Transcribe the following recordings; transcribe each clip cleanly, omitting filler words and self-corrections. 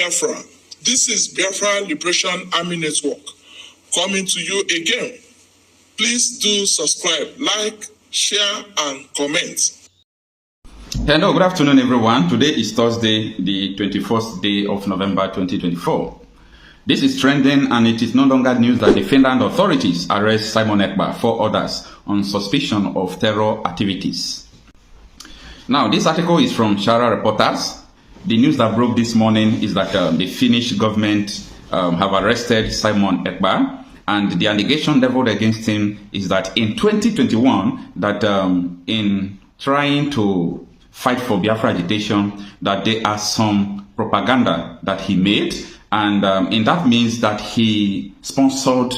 Biafra. This is Biafra Liberation Army Network coming to you again. Please do subscribe, like, share, and comment. Hello, good afternoon, everyone. Today is Thursday, the 21st day of November 2024. This is trending, and it is no longer news that the Finland authorities arrest Simon Ekpa, 4 others, on suspicion of terror activities. Now, this article is from Shara Reporters. The news that broke this morning is that the Finnish government have arrested Simon Ekpa, and the allegation leveled against him is that in 2021, that in trying to fight for Biafra agitation, that there are some propaganda that he made, and that means that he sponsored,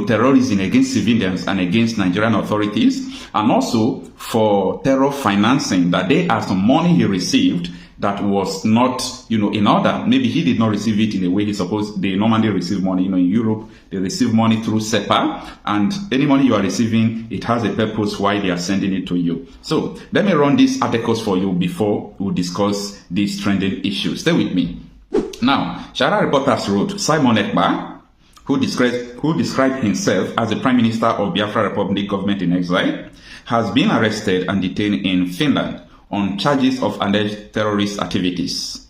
terrorism against civilians and against Nigerian authorities, and also for terror financing, that there are some money he received that was not, in order. Maybe he did not receive it in the way he supposed. They normally receive money. In Europe, they receive money through SEPA, and any money you are receiving, it has a purpose why they are sending it to you. So let me run these articles for you before we discuss these trending issues. Stay with me. Now, Shara Reporters wrote, Simon Ekpa, who described himself as the Prime Minister of Biafra Republic government in exile, has been arrested and detained in Finland on charges of alleged terrorist activities.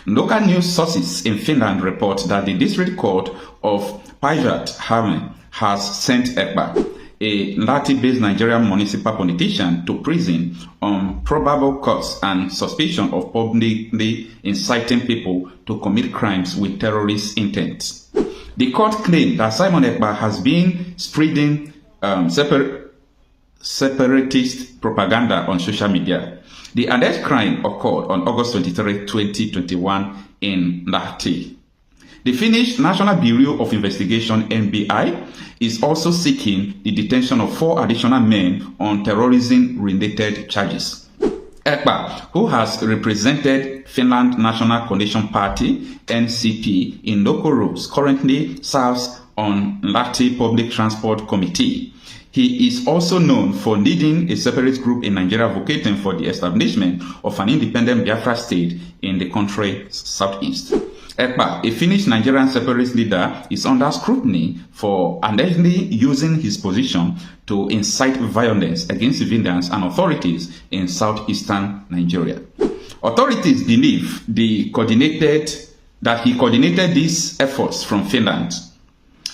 Local news sources in Finland report that the district court of Päijät-Häme has sent Ekpa, a Lahti-based Nigerian municipal politician, to prison on probable cause and suspicion of publicly inciting people to commit crimes with terrorist intent. The court claimed that Simon Ekpa has been spreading separatist propaganda on social media. The alleged crime occurred on August 23, 2021 in Lahti. The Finnish National Bureau of Investigation, NBI, is also seeking the detention of 4 additional men on terrorism-related charges. Ekpa, who has represented Finland National Coalition Party, NCP, in local roles, currently serves on Lahti Public Transport Committee. He is also known for leading a separatist group in Nigeria advocating for the establishment of an independent Biafra state in the country's southeast. Ekpa, a Finnish Nigerian separatist leader, is under scrutiny for allegedly using his position to incite violence against civilians and authorities in southeastern Nigeria. Authorities believe that he coordinated these efforts from Finland,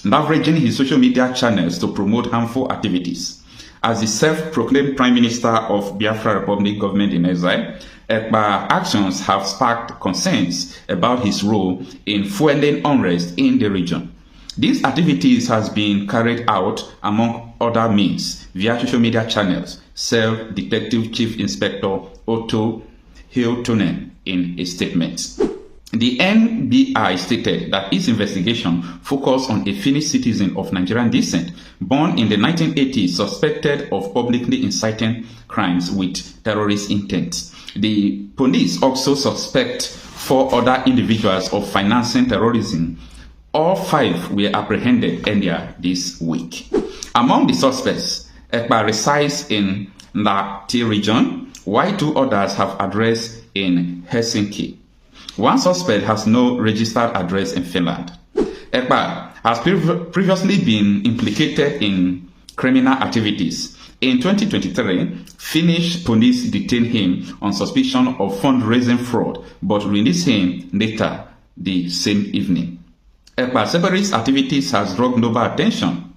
leveraging his social media channels to promote harmful activities. As the self-proclaimed Prime Minister of Biafra Republic government in exile, Ekpa's actions have sparked concerns about his role in fueling unrest in the region. These activities has been carried out, among other means, via social media channels, said Detective Chief Inspector Otto Hiltunen in a statement. The NBI stated that its investigation focused on a Finnish citizen of Nigerian descent born in the 1980s suspected of publicly inciting crimes with terrorist intent. The police also suspect 4 other individuals of financing terrorism. All 5 were apprehended earlier this week. Among the suspects, Ekpa resides in Lahti region, while 2 others have address in Helsinki. 1 suspect has no registered address in Finland. Ekpa has previously been implicated in criminal activities. In 2023, Finnish police detained him on suspicion of fundraising fraud, but released him later the same evening. Ekpa's separatist activities has drawn global attention,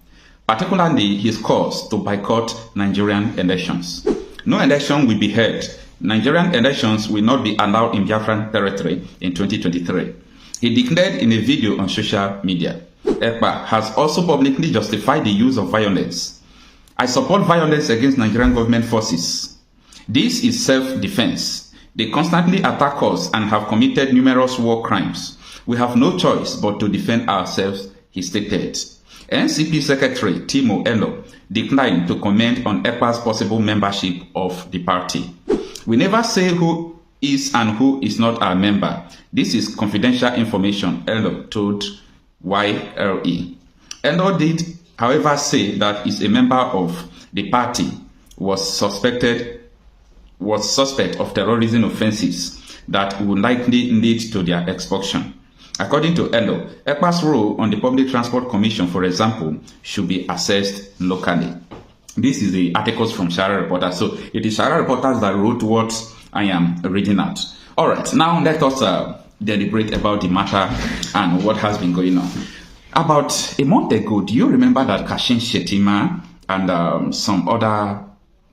particularly his calls to boycott Nigerian elections. No election will be held. Nigerian elections will not be allowed in Biafran territory in 2023. He declared in a video on social media. Ekpa has also publicly justified the use of violence. I support violence against Nigerian government forces. This is self-defense. They constantly attack us and have committed numerous war crimes. We have no choice but to defend ourselves, he stated. NCP Secretary Timo Elo declined to comment on Ekpa's possible membership of the party. We never say who is and who is not our member. This is confidential information, Elo told YLE. Elo did, however, say that is a member of the party was suspect of terrorism offenses that would likely lead to their expulsion. According to Elo, Ekpa's role on the Public Transport Commission, for example, should be assessed locally. This is the articles from Shara Reporters. So it is Shara Reporters that wrote what I am reading out. All right, now let us deliberate about the matter and what has been going on. About a month ago, do you remember that Kashin Shettima and some other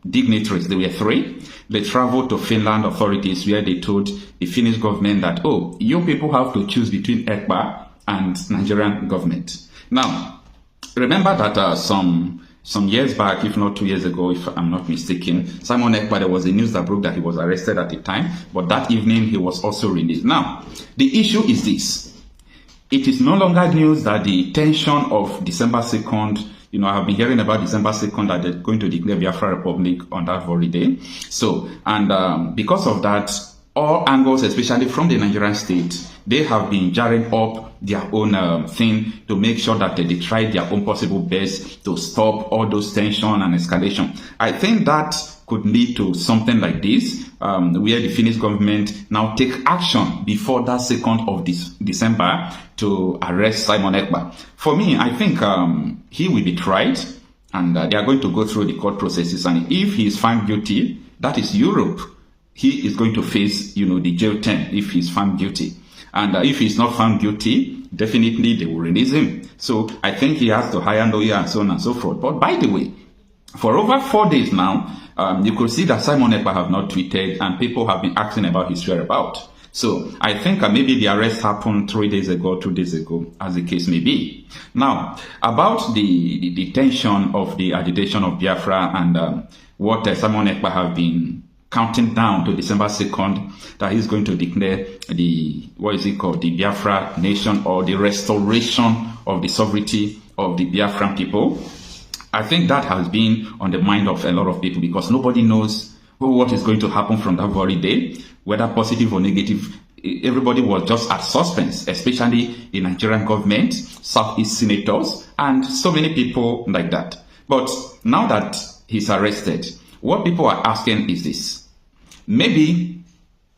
dignitaries, they were three, they traveled to Finland authorities where they told the Finnish government that, oh, you people have to choose between Ekpa and Nigerian government. Now, remember that some years back, if not 2 years ago, if I'm not mistaken, Simon Ekpa, there was a news that broke that he was arrested at the time, but that evening he was also released. Now, the issue is this. It is no longer news that the tension of December 2nd, I have been hearing about December 2nd that they're going to declare Biafra Republic on that very day. So, and because of that, all angles, especially from the Nigerian state, they have been jarring up their own thing to make sure that they try their own possible best to stop all those tension and escalation. I think that could lead to something like this, where the Finnish government now take action before that 2nd of December to arrest Simon Ekpa. For me, I think he will be tried, and they are going to go through the court processes, and if he is found guilty, that is Europe, he is going to face, the jail term if he's found guilty. And if he's not found guilty, definitely they will release him. So I think he has to hire a lawyer and so on and so forth. But by the way, for over 4 days now, you could see that Simon Ekpa have not tweeted and people have been asking about his whereabouts. So I think maybe the arrest happened 3 days ago, 2 days ago, as the case may be. Now, about the tension of the agitation of Biafra and what Simon Ekpa have been counting down to December 2nd, that he's going to declare the Biafra nation, or the restoration of the sovereignty of the Biafran people. I think that has been on the mind of a lot of people, because nobody knows what is going to happen from that very day, whether positive or negative. Everybody was just at suspense, especially the Nigerian government, Southeast senators, and so many people like that. But now that he's arrested, what people are asking is this. Maybe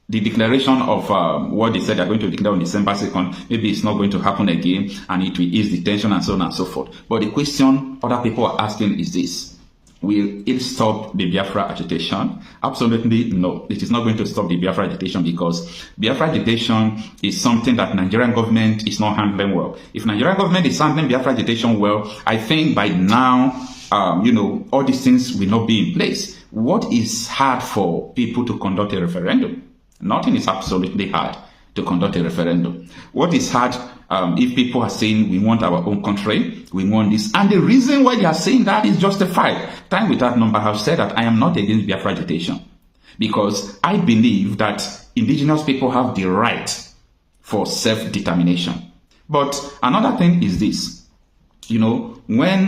the declaration of what they said they're going to declare on December 2nd, maybe it's not going to happen again, and it will ease the tension and so on and so forth. But the question other people are asking is this. Will it stop the Biafra agitation? Absolutely no. It is not going to stop the Biafra agitation, because Biafra agitation is something that Nigerian government is not handling well. If Nigerian government is handling Biafra agitation well, I think by now, all these things will not be in place. What is hard for people to conduct a referendum? Nothing is absolutely hard to conduct a referendum. What is hard if people are saying we want our own country, we want this, and the reason why they are saying that is justified. Time without number have said that I am not against Biafra agitation, because I believe that indigenous people have the right for self-determination. But another thing is this. When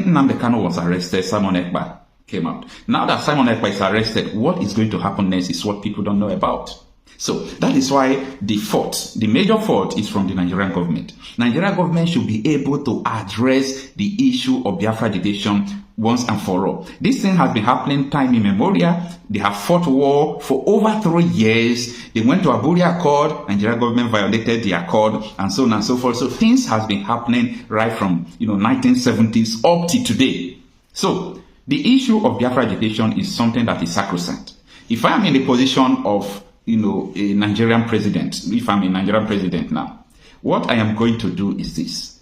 Nnamdi Kanu was arrested, Simon Ekpa came out. Now that Simon Ekpa is arrested, what is going to happen next is what people don't know about. So that is why the major fault is from the Nigerian government. Nigerian government should be able to address the issue of Biafra agitation once and for all. This thing has been happening time immemorial. They have fought war for over 3 years. They went to Abuja Accord. Nigerian government violated the accord, and so on and so forth. So things has been happening right from 1970s up to today. So the issue of Biafra agitation is something that is sacrosanct. If I am in the position of a Nigerian president, if I'm a Nigerian president now, what I am going to do is this.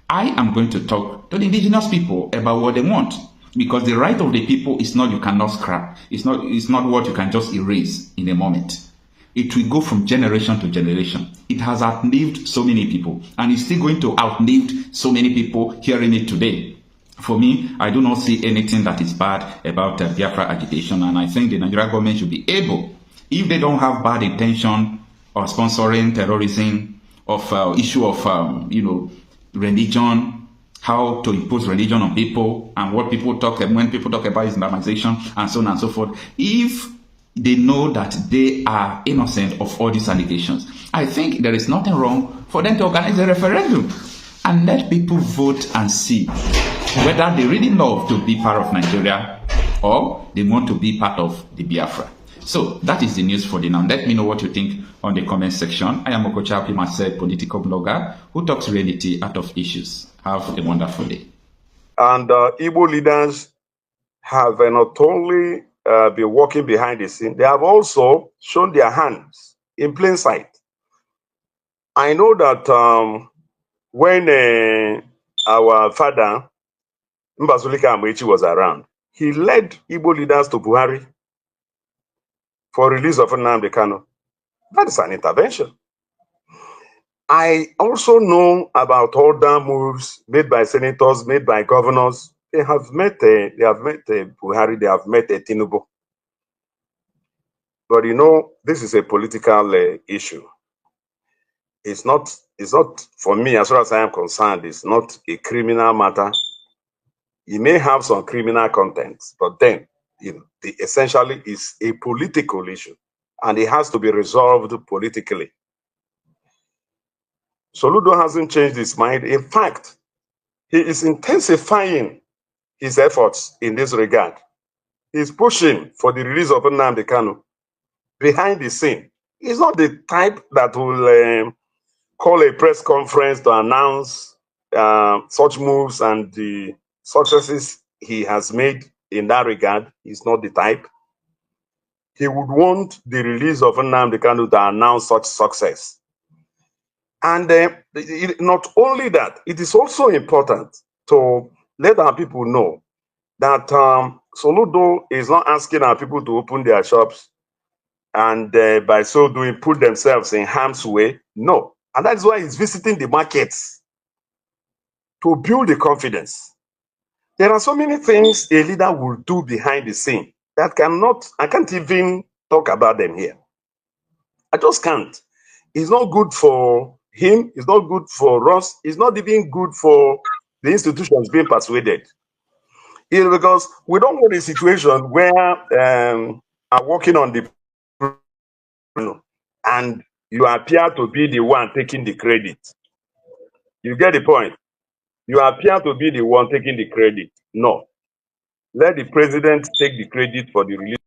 I am going to talk to the indigenous people about what they want, because the right of the people is not you cannot scrap. It's not what you can just erase in a moment. It will go from generation to generation. It has outlived so many people, and it's still going to outlive so many people hearing it today. For me, I do not see anything that is bad about Biafra agitation, and I think the Nigerian government should be able, if they don't have bad intention of sponsoring terrorism, of issue of religion, how to impose religion on people, and what people talk when people talk about Islamization and so on and so forth, if they know that they are innocent of all these allegations, I think there is nothing wrong for them to organize a referendum and let people vote and see whether they really love to be part of Nigeria or they want to be part of the Biafra. So that is the news for the now. Let me know what you think on the comment section. I am Okocha myself, political blogger who talks reality out of issues. Have a wonderful day. And Igbo leaders have not only been working behind the scene, they have also shown their hands in plain sight. I know that when our father, Mbazulika Amaechi, was around, he led Igbo leaders to Buhari for release of Nnamdi Kanu. That is an intervention. I also know about other moves made by senators, made by governors. They have met Buhari, they have met Tinubu. But you know, this is a political issue. It's not for me, as far as I am concerned, it's not a criminal matter. It may have some criminal contents, but then essentially is a political issue, and it has to be resolved politically. Soludo hasn't changed his mind. In fact, he is intensifying his efforts in this regard. He's pushing for the release of Nnamdi Kanu behind the scene. He's not the type that will call a press conference to announce such moves and the successes he has made in that regard. He's not the type. He would want the release of Nnamdi Kanu to announce such success. And not only that, it is also important to let our people know that Soludo is not asking our people to open their shops and by so doing put themselves in harm's way. No. And that's why he's visiting the markets to build the confidence. There are so many things a leader will do behind the scene that I can't even talk about them here. I just can't. It's not good for him. It's not good for us. It's not even good for the institutions being persuaded. Because we don't want a situation where are working on the and you appear to be the one taking the credit. You get the point? You appear to be the one taking the credit. No. Let the president take the credit for the release